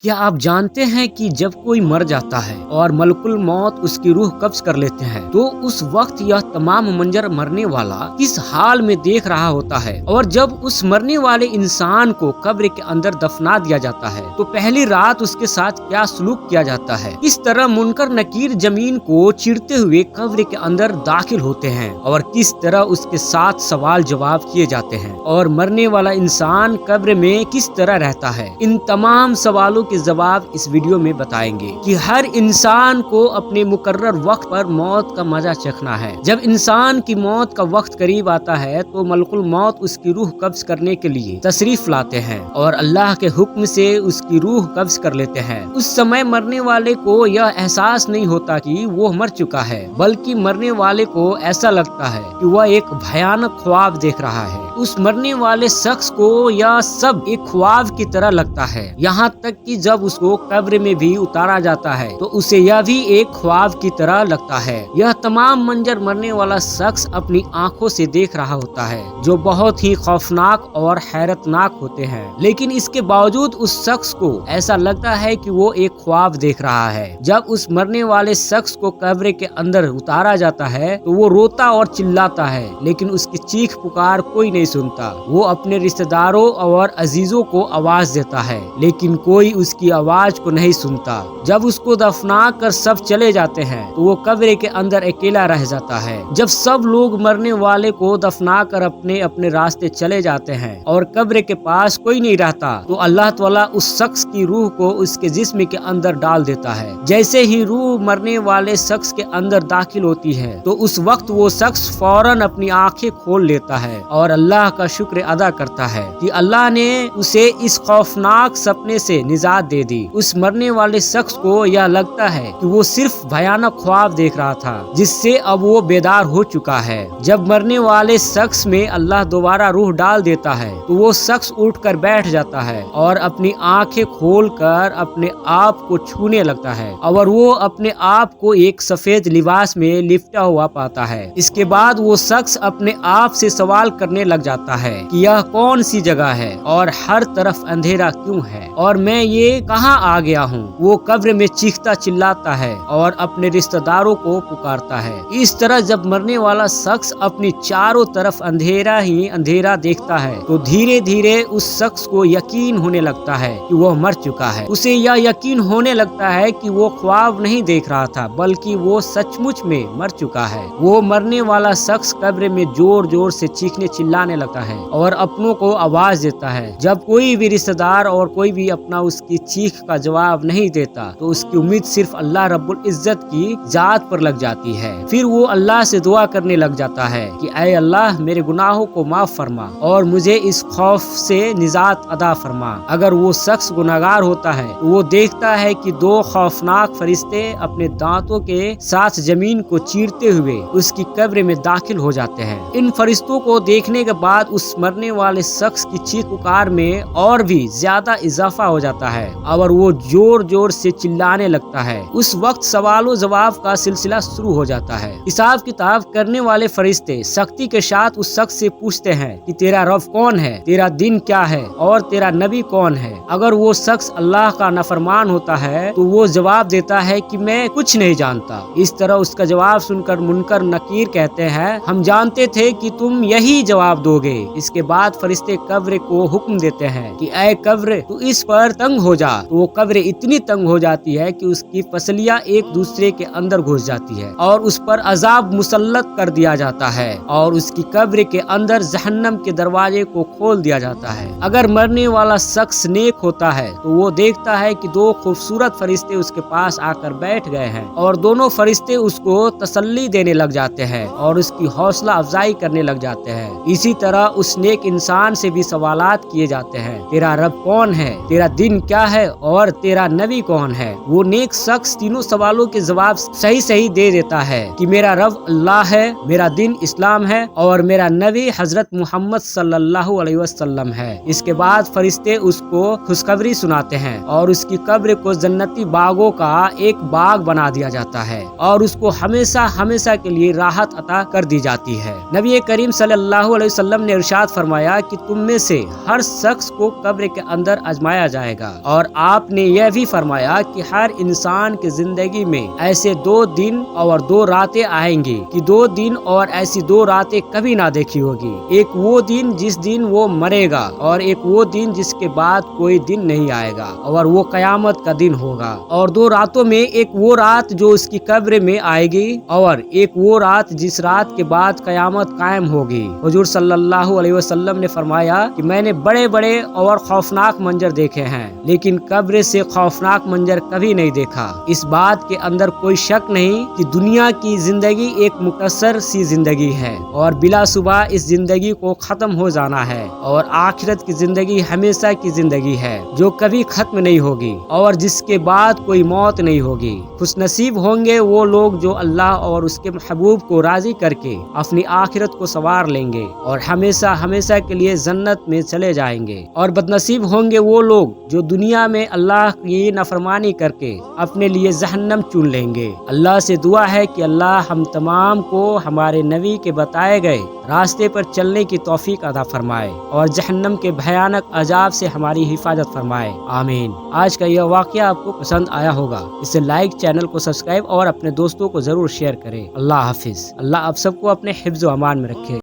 क्या आप जानते हैं कि जब कोई मर जाता है और मलकुल मौत उसकी रूह कब्ज कर लेते हैं तो उस वक्त यह तमाम मंजर मरने वाला किस हाल में देख रहा होता है। और जब उस मरने वाले इंसान को कब्र के अंदर दफना दिया जाता है तो पहली रात उसके साथ क्या सलूक किया जाता है, किस तरह मुनकर नकीर जमीन को चीरते हुए कब्र के अंदर दाखिल होते हैं और किस तरह उसके साथ सवाल जवाब किए जाते हैं, और मरने वाला इंसान कब्र में किस तरह रहता है। इन तमाम सवालों के जवाब इस वीडियो में बताएंगे कि हर इंसान को अपने मुकर्रर वक्त पर मौत का मजा चखना है। जब इंसान की मौत का वक्त करीब आता है तो मलकुल मौत उसकी रूह कब्ज करने के लिए तशरीफ लाते हैं और अल्लाह के हुक्म से उसकी रूह कब्ज कर लेते हैं। उस समय मरने वाले को यह एहसास नहीं होता कि वो मर चुका है, बल्कि मरने वाले को ऐसा लगता है कि वह एक भयानक ख्वाब देख रहा है। उस मरने वाले शख्स को यह सब एक ख्वाब की तरह लगता है, यहाँ तक कि जब उसको कब्र में भी उतारा जाता है तो उसे यह भी एक ख्वाब की तरह लगता है। यह तमाम मंजर मरने वाला शख्स अपनी आंखों से देख रहा होता है, जो बहुत ही खौफनाक और हैरतनाक होते हैं। लेकिन इसके बावजूद उस शख्स को ऐसा लगता है कि वो एक ख्वाब देख रहा है। जब उस मरने वाले शख्स को कब्र के अंदर उतारा जाता है तो वो रोता और चिल्लाता है, लेकिन उसकी चीख पुकार कोई नहीं सुनता। वो अपने रिश्तेदारों और अजीजों को आवाज देता है, लेकिन कोई उसकी आवाज को नहीं सुनता। जब उसको दफना कर सब चले जाते हैं तो वो कब्र के अंदर अकेला रह जाता है। जब सब लोग मरने वाले को दफना कर अपने अपने रास्ते चले जाते हैं और कब्र के पास कोई नहीं रहता तो अल्लाह ताला उस शख्स की रूह को उसके जिस्म के अंदर डाल देता है। जैसे ही रूह मरने वाले शख्स के अंदर दाखिल होती है तो उस वक्त वो शख्स फौरन अपनी आंखें खोल लेता है और अल्लाह का शुक्र अदा करता है कि अल्लाह ने उसे इस खौफनाक सपने से निजात दे दी। उस मरने वाले शख्स को यह लगता है कि वो सिर्फ भयानक ख्वाब देख रहा था, जिससे अब वो बेदार हो चुका है। जब मरने वाले शख्स में अल्लाह दोबारा रूह डाल देता है तो वो शख्स उठकर बैठ जाता है और अपनी आंखें खोलकर अपने आप को छूने लगता है और वो अपने आप को एक सफेद लिबास में लिपटा हुआ पाता है। इसके बाद वो शख्स अपने आप से सवाल करने लग जाता है कि यह कौन सी जगह है और हर तरफ अंधेरा क्यों है और मैं ये कहाँ आ गया हूँ। वो कब्र में चीखता चिल्लाता है और अपने रिश्तेदारों को पुकारता है। इस तरह जब मरने वाला शख्स अपनी चारों तरफ अंधेरा ही अंधेरा देखता है तो धीरे धीरे उस शख्स को यकीन होने लगता है कि वह मर चुका है। उसे यह यकीन होने लगता है कि वो ख्वाब नहीं देख रहा था, बल्कि वो सचमुच में मर चुका है। वो मरने वाला शख्स कब्र में जोर जोर से चीखने चिल्लाने लगता है और अपनों को आवाज देता है। जब कोई भी रिश्तेदार और कोई भी अपना उसकी चीख का जवाब नहीं देता तो उसकी उम्मीद सिर्फ अल्लाह रब्बुल इज्जत की जात पर लग जाती है। फिर वो अल्लाह से दुआ करने लग जाता है कि ऐ अल्लाह मेरे गुनाहों को माफ फरमा और मुझे इस खौफ से निजात अदा फरमा। अगर वो शख्स गुनाहगार होता है तो वो देखता है कि दो खौफनाक फरिश्ते अपने दांतों के साथ जमीन को चीरते हुए उसकी कब्र में दाखिल हो जाते हैं। इन फरिश्तों को देखने के बाद उस मरने वाले शख्स की चीख पुकार में और भी ज्यादा इजाफा हो जाता है और वो जोर जोर से चिल्लाने लगता है। उस वक्त सवालों जवाब का सिलसिला शुरू हो जाता है। हिसाब किताब करने वाले फरिश्ते सख्ती के साथ उस शख्स से पूछते हैं कि तेरा रब कौन है, तेरा दिन क्या है और तेरा नबी कौन है। अगर वो शख्स अल्लाह का नाफरमान होता है तो वो जवाब देता है कि मैं कुछ नहीं जानता। इस तरह उसका जवाब सुनकर मुनकर नकीर कहते हैं हम जानते थे कि तुम यही जवाब दोगे। इसके बाद फरिश्ते कब्र को हुक्म देते हैं कि ऐ कब्र तू इस पर तंग हो जा। तो वो कब्र इतनी तंग हो जाती है कि उसकी पसलियां एक दूसरे के अंदर घुस जाती है और उस पर अजाब मुसल्लत कर दिया जाता है और उसकी कब्र के अंदर जहन्नम के दरवाजे को खोल दिया जाता है। अगर मरने वाला शख्स नेक होता है तो वो देखता है कि दो खूबसूरत फरिश्ते उसके पास आकर बैठ गए हैं और दोनों फरिश्ते उसको तसल्ली देने लग जाते हैं और उसकी हौसला अफजाई करने लग जाते हैं। इसी तरह उस नेक इंसान से भी सवालात किए जाते हैं, तेरा रब कौन है, तेरा दिन क्या है और तेरा नबी कौन है। वो नेक शख्स तीनों सवालों के जवाब सही सही दे देता है कि मेरा रब अल्लाह है, मेरा दिन इस्लाम है और मेरा नबी हजरत मोहम्मद सल्लल्लाहु अलैहि वसल्लम है। इसके बाद फरिश्ते उसको खुशखबरी सुनाते हैं और उसकी कब्र को जन्नती बागों का एक बाग बना दिया जाता है और उसको हमेशा हमेशा के लिए राहत अता कर दी जाती है। नबी करीम सल्लल्लाहु अलैहि वसल्लम ने इरशाद फरमाया कि तुम में से हर शख्स को कब्र के अंदर आजमाया जाएगा اور آپ نے یہ بھی فرمایا کہ ہر انسان کی زندگی میں ایسے 2 دن اور 2 راتیں آئیں گی کہ 2 دن اور ایسی 2 راتیں کبھی نہ دیکھی ہوگی. ایک وہ دن جس دن وہ مرے گا اور ایک وہ دن جس کے بعد کوئی دن نہیں آئے گا اور وہ قیامت کا دن ہوگا. اور 2 راتوں میں ایک وہ رات جو اس کی قبر میں آئے گی اور ایک وہ رات جس رات کے بعد قیامت قائم ہوگی. حضور صلی اللہ علیہ وسلم نے فرمایا کہ میں نے بڑے بڑے اور خوفناک منظر دیکھے ہیں لیکن قبر سے خوفناک منظر کبھی نہیں دیکھا. اس بات کے اندر کوئی شک نہیں کہ دنیا کی زندگی ایک مختصر سی زندگی ہے اور بلا صبح اس زندگی کو ختم ہو جانا ہے اور آخرت کی زندگی ہمیشہ کی زندگی ہے جو کبھی ختم نہیں ہوگی اور جس کے بعد کوئی موت نہیں ہوگی. خوش نصیب ہوں گے وہ لوگ جو اللہ اور اس کے محبوب کو راضی کر کے اپنی آخرت کو سنوار لیں گے اور ہمیشہ ہمیشہ کے لیے جنت میں چلے جائیں گے. اور بدنصیب ہوں گے وہ لوگ جو دنیا میں اللہ کی نافرمانی کر کے اپنے لیے جہنم چن لیں گے. اللہ سے دعا ہے کہ اللہ ہم تمام کو ہمارے نبی کے بتائے گئے راستے پر چلنے کی توفیق عطا فرمائے اور جہنم کے بھیانک عذاب سے ہماری حفاظت فرمائے. آمین. آج کا یہ واقعہ آپ کو پسند آیا ہوگا. اسے لائک، چینل کو سبسکرائب اور اپنے دوستوں کو ضرور شیئر کریں. اللہ حافظ. اللہ آپ سب کو اپنے حفظ و امان میں رکھے.